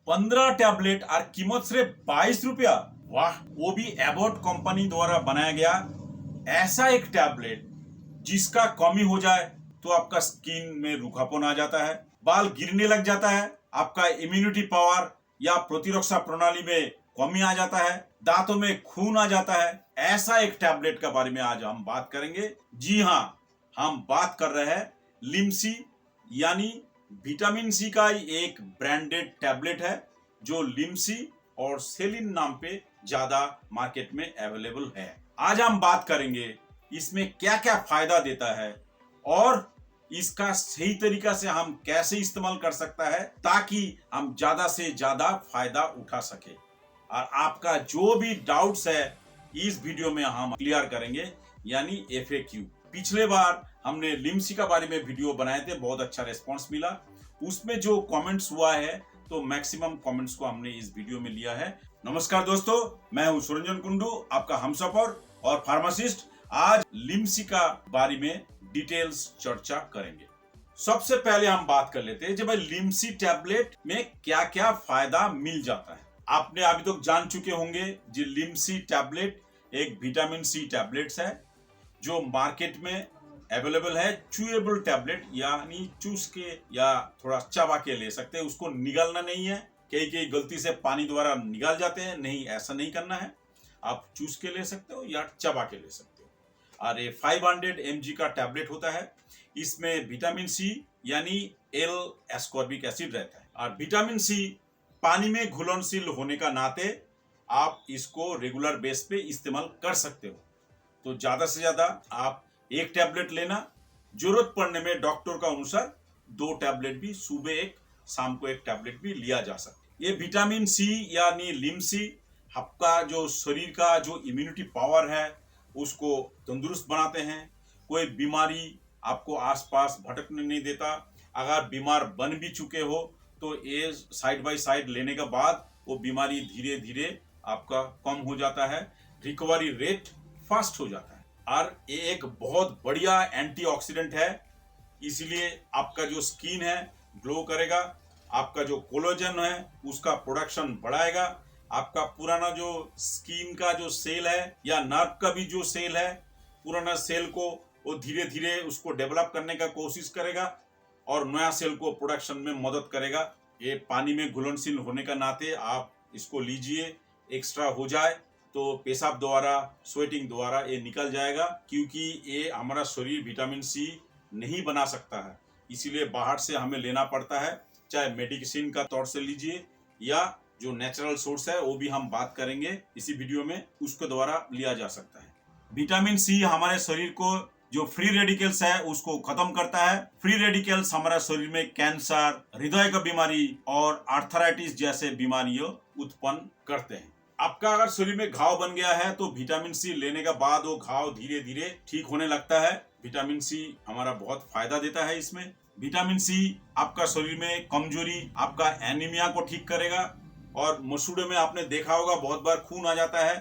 15 tablet और कीमत सिर्फ 22 रुपया। वाह, वो भी एबॉट कंपनी द्वारा बनाया गया ऐसा एक टैबलेट जिसका कमी हो जाए तो आपका स्किन में रूखापन आ जाता है, बाल गिरने लग जाता है, आपका इम्यूनिटी पावर या प्रतिरक्षा प्रणाली में कमी आ जाता है, दांतों में खून आ जाता है। ऐसा एक टैबलेट के बारे में आज हम बात करेंगे। जी हाँ, हम बात कर रहे हैं लिमसी यानी विटामिन सी का एक ब्रांडेड टैबलेट है जो लिमसी और सेलिन नाम पे ज्यादा मार्केट में अवेलेबल है। आज हम बात करेंगे इसमें क्या क्या फायदा देता है और इसका सही तरीका से हम कैसे इस्तेमाल कर सकता है ताकि हम ज्यादा से ज्यादा फायदा उठा सके। और आपका जो भी डाउट्स है इस वीडियो में हम क्लियर करेंगे, यानी FAQ। पिछले बार हमने लिमसी का बारे में वीडियो बनाए थे, बहुत अच्छा रिस्पांस मिला। उसमें जो कमेंट्स हुआ है तो मैक्सिमम कमेंट्स को हमने इस वीडियो में लिया है। नमस्कार दोस्तों, मैं हूं सुरंजन कुंडू, आपका हमसफर और फार्मासिस्ट। आज लिमसी का बारे में डिटेल्स चर्चा करेंगे। सबसे पहले हम बात कर लेते हैं जब लिमसी टैबलेट में क्या क्या फायदा मिल जाता है। आपने अभी तक जान चुके होंगे जी, लिमसी टैबलेट एक विटामिन सी टैबलेट्स है जो मार्केट में अवेलेबल है। चूएबल टैबलेट यानी चूस के या थोड़ा चबा के ले सकते हैं, उसको निगलना नहीं है। कई गलती से पानी द्वारा निकाल जाते हैं, नहीं, ऐसा नहीं करना है। आप चूस के ले सकते हो या चबा के ले सकते हो। और ये 500 mg का टैबलेट होता है। इसमें विटामिन सी यानी एल एस्कॉर्बिक एसिड रहता है। और विटामिन सी पानी में घुलनशील होने का नाते आप इसको रेगुलर बेस पे इस्तेमाल कर सकते हो। तो ज्यादा से ज्यादा आप एक टैबलेट लेना, जरूरत पड़ने में डॉक्टर का अनुसार 2 टैबलेट भी, सुबह एक शाम को एक टैबलेट भी लिया जा सकता है। ये विटामिन सी यानी लिमसी आपका जो शरीर का जो इम्यूनिटी पावर है उसको तंदुरुस्त बनाते हैं। कोई बीमारी आपको आसपास भटकने नहीं देता। अगर बीमार बन भी चुके हो तो ये साइड बाय साइड लेने के बाद वो बीमारी धीरे धीरे आपका कम हो जाता है, रिकवरी रेट फास्ट हो जाता है। और ये एक बहुत बढ़िया एंटीऑक्सीडेंट है, इसलिए आपका जो स्किन है ग्लो करेगा, आपका जो कोलेजन है उसका प्रोडक्शन बढ़ाएगा, आपका पुराना जो स्किन का जो सेल है या नर्व का भी जो सेल है, पुराना सेल को वो धीरे धीरे उसको डेवलप करने का कोशिश करेगा और नया सेल को प्रोडक्शन में मदद करेगा। ये पानी में घुलनशील होने का नाते आप इसको लीजिए, एक्स्ट्रा हो जाए तो पेशाब द्वारा, स्वेटिंग द्वारा ये निकल जाएगा, क्योंकि ये हमारा शरीर विटामिन सी नहीं बना सकता है, इसीलिए बाहर से हमें लेना पड़ता है। चाहे मेडिसिन का तौर से लीजिए या जो नेचुरल सोर्स है वो भी हम बात करेंगे इसी वीडियो में, उसके द्वारा लिया जा सकता है। विटामिन सी हमारे शरीर को जो फ्री रेडिकल्स है उसको खत्म करता है। फ्री रेडिकल्स हमारे शरीर में कैंसर, हृदय का बीमारी और आर्थराइटिस जैसे बीमारियों उत्पन्न करते हैं। आपका अगर शरीर में घाव बन गया है तो विटामिन सी लेने के बाद वो घाव धीरे धीरे ठीक होने लगता है। विटामिन सी हमारा बहुत फायदा देता है। इसमें विटामिन सी आपका शरीर में कमजोरी, आपका एनीमिया को ठीक करेगा। और मसूड़े में आपने देखा होगा बहुत बार खून आ जाता है।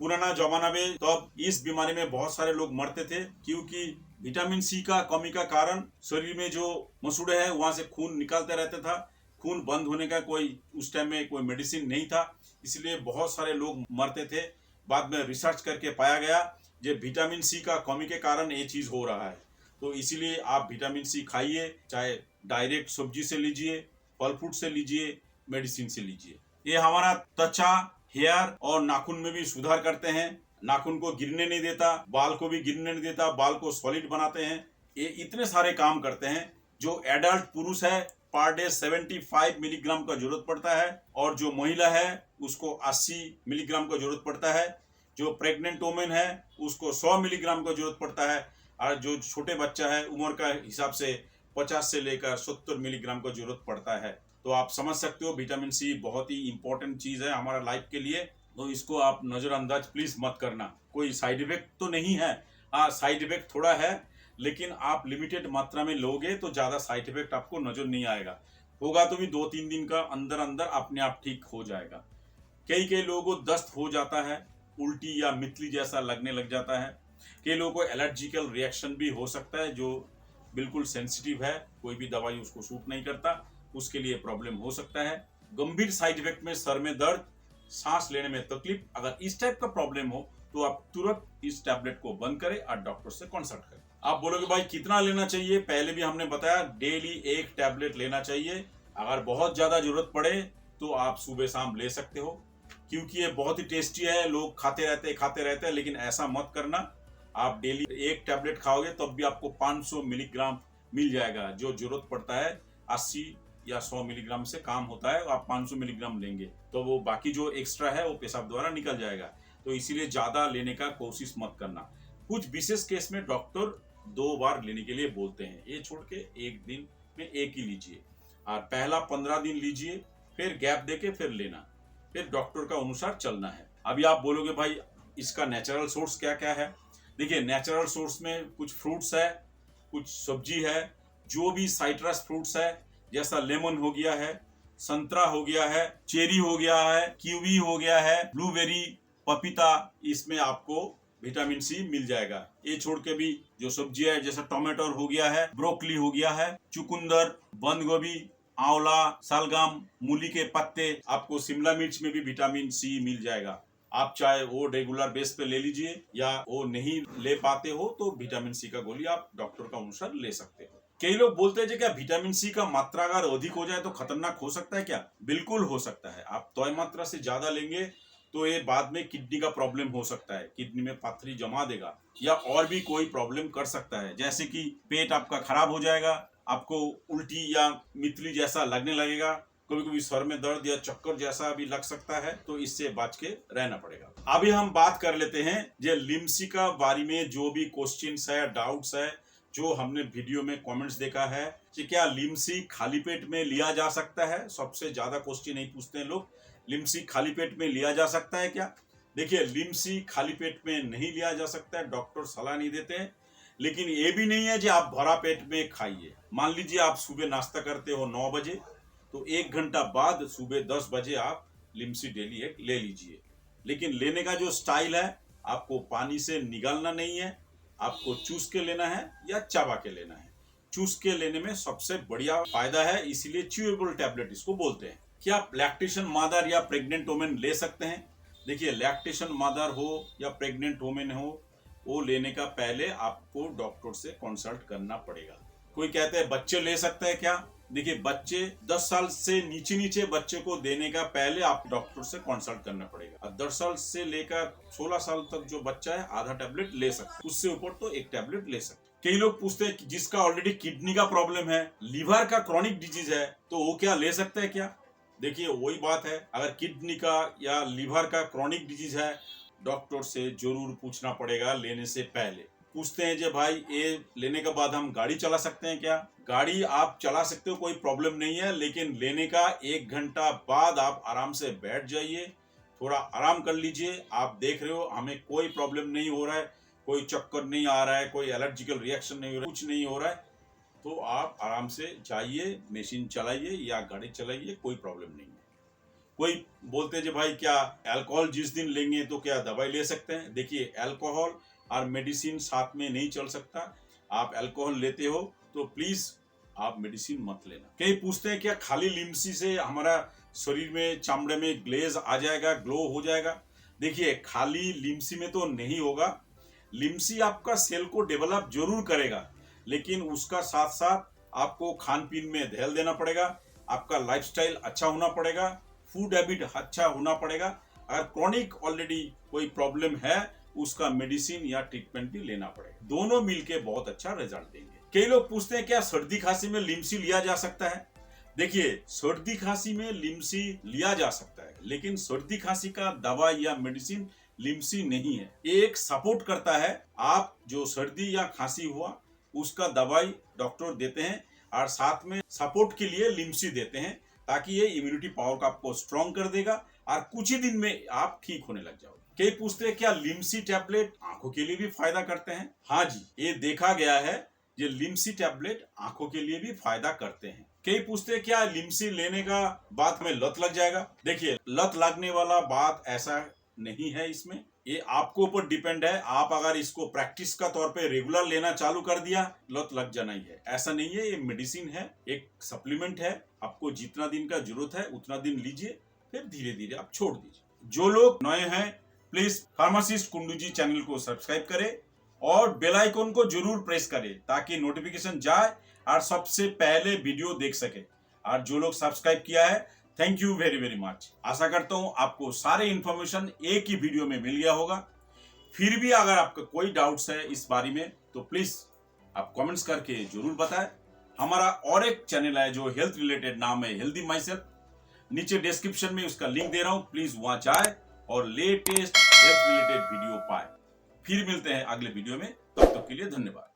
पुराना जमाना में तब इस बीमारी में बहुत सारे लोग मरते थे, क्योंकि विटामिन सी का कमी का कारण शरीर में जो मसूड़े हैं वहां से खून निकलते रहता था। खून बंद होने का कोई उस टाइम में कोई मेडिसिन नहीं था, इसलिए बहुत सारे लोग मरते थे। बाद में रिसर्च करके पाया गया कि विटामिन सी का कमी के कारण ये चीज हो रहा है। तो इसीलिए आप विटामिन सी खाइए, चाहे डायरेक्ट सब्जी से लीजिए, फल फ्रूट से लीजिए, मेडिसिन से लीजिए। ये हमारा त्वचा, हेयर और नाखून में भी सुधार करते हैं। नाखून को गिरने नहीं देता, बाल को भी गिरने नहीं देता, बाल को सॉलिड बनाते हैं। ये इतने सारे काम करते हैं। जो एडल्ट पुरुष है पर डे 75 मिलीग्राम का जरूरत पड़ता है और जो महिला है उसको 80 मिलीग्राम का जरूरत पड़ता है। जो प्रेग्नेंट वुमेन है उसको 100 मिलीग्राम का जरूरत पड़ता है। और जो छोटे बच्चा है उम्र का हिसाब से 50 से लेकर 70 मिलीग्राम का जरूरत पड़ता है। तो आप समझ सकते हो विटामिन सी बहुत ही इंपॉर्टेंट चीज है हमारा लाइफ के लिए। तो इसको आप नजरअंदाज प्लीज मत करना। कोई साइड इफेक्ट तो नहीं है, हाँ साइड इफेक्ट थोड़ा है, लेकिन आप लिमिटेड मात्रा में लोगे तो ज्यादा साइड इफेक्ट आपको नजर नहीं आएगा। होगा तो भी 2-3 दिन का अंदर अंदर अपने आप ठीक हो जाएगा। कई लोगों को दस्त हो जाता है, उल्टी या मितली जैसा लगने लग जाता है। कई लोगों को एलर्जिकल रिएक्शन भी हो सकता है जो बिल्कुल सेंसिटिव है, कोई भी दवाई उसको सूट नहीं करता, उसके लिए प्रॉब्लम हो सकता है। गंभीर साइड इफेक्ट में सर में दर्द, सांस लेने में तकलीफ, अगर इस टाइप का प्रॉब्लम हो तो आप तुरंत इस टैबलेट को बंद करें और डॉक्टर से कंसल्ट करें। आप बोलोगे भाई कितना लेना चाहिए, पहले भी हमने बताया डेली एक टैबलेट लेना चाहिए। अगर बहुत ज्यादा जरूरत पड़े तो आप सुबह शाम ले सकते हो, क्योंकि ये बहुत ही टेस्टी है, लोग खाते रहते हैं, लेकिन ऐसा मत करना। आप डेली एक टैबलेट खाओगे तब भी आपको 500 मिलीग्राम मिल जाएगा। जो जरूरत पड़ता है 80 या 100 मिलीग्राम से काम होता है, आप 500 मिलीग्राम लेंगे तो वो बाकी जो एक्स्ट्रा है वो पेशाब द्वारा निकल जाएगा। तो इसीलिए ज्यादा लेने का कोशिश मत करना। कुछ विशेष केस में डॉक्टर 2 बार लेने के लिए बोलते हैं, ये छोड़ के एक दिन में एक ही लीजिए, और पहला 15 दिन लीजिए, फिर गैप देके फिर लेना, फिर डॉक्टर का अनुसार चलना है। अभी आप बोलोगे भाई इसका नेचुरल सोर्स क्या क्या है। देखिए, नेचुरल सोर्स में कुछ फ्रूट्स है, कुछ सब्जी है, जो भी साइट्रस फ्रूट्स है, जैसा लेमन हो गया है, संतरा हो गया है, चेरी हो गया है, कीवी हो गया है, ब्लूबेरी, पपीता, इसमें आपको विटामिन सी मिल जाएगा। ये छोड़ के भी जो सब्जी है, जैसा टमाटर हो गया है, ब्रोकली हो गया है, चुकंदर, बंद गोभी, आंवला, सलगम, मूली के पत्ते, आपको शिमला मिर्च में भी विटामिन सी मिल जाएगा। आप चाहे वो रेगुलर बेस पे ले लीजिए, या वो नहीं ले पाते हो तो विटामिन सी का गोली आप डॉक्टर का अनुसार ले सकते हो। कई लोग बोलते हैं क्या विटामिन सी का मात्रा अगर अधिक हो जाए तो खतरनाक हो सकता है क्या? बिल्कुल हो सकता है। आप तय मात्रा से ज्यादा लेंगे तो ये बाद में किडनी का प्रॉब्लम हो सकता है, किडनी में पथरी जमा देगा, या और भी कोई प्रॉब्लम कर सकता है, जैसे कि पेट आपका खराब हो जाएगा, आपको उल्टी या मितली जैसा लगने लगेगा, कभी कभी सर में दर्द या चक्कर जैसा भी लग सकता है, तो इससे बच के रहना पड़ेगा। अभी हम बात कर लेते हैं जो लिम्सी का बारे में, जो भी क्वेश्चंस है, डाउट्स है, जो हमने वीडियो में कमेंट्स देखा है कि क्या लिम्सी खाली पेट में लिया जा सकता है। सबसे ज्यादा क्वेश्चन नहीं पूछते हैं लोग, लिम्सी खाली पेट में लिया जा सकता है क्या? देखिए, लिम्सी खाली पेट में नहीं लिया जा सकता है, डॉक्टर सलाह नहीं देते हैं, लेकिन ये भी नहीं है कि आप भरा पेट में खाइए। मान लीजिए आप सुबह नाश्ता करते हो 9 बजे, तो 1 घंटा बाद सुबह 10 बजे आप लिम्सी डेली एक ले लीजिए। लेकिन लेने का जो स्टाइल है, आपको पानी से निकालना नहीं है, आपको चूस के लेना है या चबा के लेना है। चूस के लेने में सबसे बढ़िया फायदा है, इसीलिए च्यूएबल टैबलेट इसको बोलते हैं। क्या लैक्टेशन मदर या प्रेग्नेंट वुमेन ले सकते हैं? देखिए, लैक्टेशन मदर हो या प्रेग्नेंट वुमेन हो, वो लेने का पहले आपको डॉक्टर से कंसल्ट करना पड़ेगा। कोई कहते हैं बच्चे ले सकते हैं क्या? देखिए, बच्चे 10 साल से नीचे बच्चे को देने का पहले आप डॉक्टर से कंसल्ट करना पड़ेगा। 10 साल से लेकर 16 साल तक जो बच्चा है आधा टैबलेट ले सकता है, उससे ऊपर तो एक टैबलेट ले सकते हैं। कई लोग पूछते हैं कि जिसका ऑलरेडी किडनी का प्रॉब्लम है, लीवर का क्रॉनिक डिजीज है, तो वो क्या ले सकते हैं क्या? देखिए, वही बात है, अगर किडनी का या लीवर का क्रॉनिक डिजीज है, डॉक्टर से जरूर पूछना पड़ेगा लेने से पहले। पूछते हैं जो भाई ये लेने के बाद हम गाड़ी चला सकते हैं क्या? गाड़ी आप चला सकते हो, कोई प्रॉब्लम नहीं है, लेकिन लेने का 1 घंटा बाद आप आराम से बैठ जाइए, थोड़ा आराम कर लीजिए। आप देख रहे हो हमें कोई प्रॉब्लम नहीं हो रहा है, कोई चक्कर नहीं आ रहा है, कोई एलर्जिकल रिएक्शन नहीं हो रहा है, कुछ नहीं हो रहा है, तो आप आराम से जाइए, मशीन चलाइए या गाड़ी चलाइए, कोई प्रॉब्लम नहीं है। कोई बोलते हैं जो भाई क्या अल्कोहल जिस दिन लेंगे तो क्या दवाई ले सकते हैं? देखिए, अल्कोहल और मेडिसिन साथ में नहीं चल सकता। आप अल्कोहल लेते हो तो प्लीज आप मेडिसिन मत लेना। कई पूछते हैं क्या खाली लिम्सी से हमारा शरीर में, चमड़े में ग्लेज आ जाएगा, ग्लो हो जाएगा? देखिए, खाली लिम्सी में तो नहीं होगा। लिम्सी आपका सेल को डेवलप जरूर करेगा, लेकिन उसका साथ साथ आपको खान पीन में ध्यान देना पड़ेगा, आपका लाइफस्टाइल अच्छा होना पड़ेगा, फूड हैबिट अच्छा होना पड़ेगा। अगर क्रॉनिक ऑलरेडी कोई प्रॉब्लम है, उसका मेडिसिन या ट्रीटमेंट भी लेना पड़ेगा। दोनों मिलके बहुत अच्छा रिजल्ट देंगे। कई लोग पूछते हैं क्या सर्दी खांसी में लिम्सी लिया जा सकता है? देखिए, सर्दी खांसी में लिम्सी लिया जा सकता है, लेकिन सर्दी खांसी का दवा या मेडिसिन लिम्सी नहीं है। एक सपोर्ट करता है, आप जो सर्दी या खांसी हुआ उसका दवाई डॉक्टर देते हैं, और साथ में सपोर्ट के लिए लिम्सी देते हैं, ताकि ये इम्यूनिटी पावर का आपको स्ट्रॉन्ग कर देगा और कुछ ही दिन में आप ठीक होने लग जाओगे। कई पूछते हैं क्या लिम्सी टैबलेट आंखों के लिए भी फायदा करते हैं? हाँ जी, ये देखा गया है, ये लिम्सी टैबलेट आंखों के लिए भी फायदा करते हैं। कई पूछते हैं क्या लिम्सी लेने का बाद में लत लग जाएगा? देखिए, लत लगने वाला बात ऐसा नहीं है इसमें। ये आपको ऊपर डिपेंड है। आप अगर इसको प्रैक्टिस का तौर पे रेगुलर लेना चालू कर दिया, लत लग जाना ही है। ऐसा नहीं है, ये मेडिसिन है, एक सप्लीमेंट है। आपको जितना दिन का जरूरत है उतना दिन लीजिए, फिर धीरे धीरे आप छोड़ दीजिए। जो लोग नए हैं please pharmacist Kundu ji channel को सब्सक्राइब करें और बेल आइकन को जरूर प्रेस करें ताकि नोटिफिकेशन जाए और सबसे पहले वीडियो देख सके। और जो लोग सब्सक्राइब किया है, thank you very very much. आशा करता हूं आपको सारे इंफॉर्मेशन एक ही वीडियो में मिल गया होगा। फिर भी अगर आपका कोई डाउट्स है इस बारे में तो प्लीज आप कमेंट्स करके जरूर बताएं। हमारा और एक चैनल है जो हेल्थ रिलेटेड, नाम है हेल्दी माई सेल्फ। नीचे डिस्क्रिप्शन में उसका लिंक दे रहा हूं, प्लीज वहां जाए और लेटेस्ट हेल्थ रिलेटेड वीडियो पाए। फिर मिलते हैं अगले वीडियो में, तब तक के लिए धन्यवाद।